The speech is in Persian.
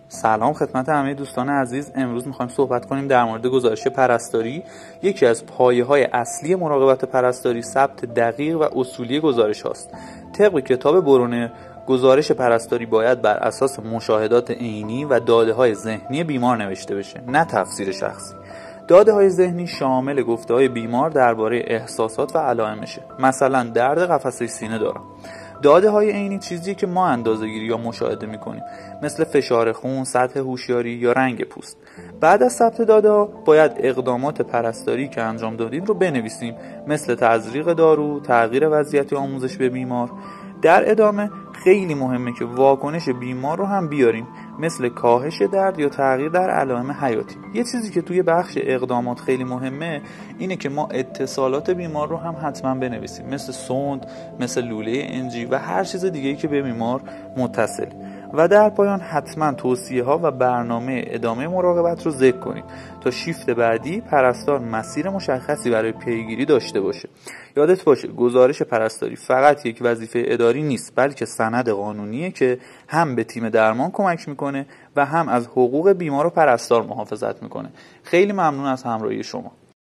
سلام خدمت همه دوستان عزیز. امروز میخوایم صحبت کنیم در مورد گزارش پرستاری. یکی از پایه‌های اصلی مراقبت پرستاری ثبت دقیق و اصولی گزارش هاست. طبق کتاب برون، گزارش پرستاری باید بر اساس مشاهدات عینی و داده‌های ذهنی بیمار نوشته بشه، نه تفسیر شخصی. داده‌های ذهنی شامل گفته‌های بیمار درباره احساسات و علائمشه. مثلا درد قفسه سینه دارم. داده‌های عینی چیزی که ما اندازه‌گیری یا مشاهده می‌کنیم، مثل فشار خون، سطح هوشیاری یا رنگ پوست. بعد از ثبت داده‌ها باید اقدامات پرستاری که انجام دادیم رو بنویسیم، مثل تزریق دارو، تغییر وضعیت آموزش به بیمار. در ادامه خیلی مهمه که واکنش بیمار رو هم بیاریم، مثل کاهش درد یا تغییر در علائم حیاتی. یه چیزی که توی بخش اقدامات خیلی مهمه اینه که ما اتصالات بیمار رو هم حتما بنویسیم، مثل سوند، مثل لوله انجی و هر چیز دیگه‌ای که به بیمار متصل. و در پایان حتما توصیه‌ها و برنامه ادامه مراقبت رو ذکر کنید تا شیفت بعدی پرستار مسیر مشخصی برای پیگیری داشته باشه. یادت باشه گزارش پرستاری فقط یک وظیفه اداری نیست، بلکه سند قانونیه که هم به تیم درمان کمک میکنه و هم از حقوق بیمار و پرستار محافظت میکنه. خیلی ممنون از همراهی شما.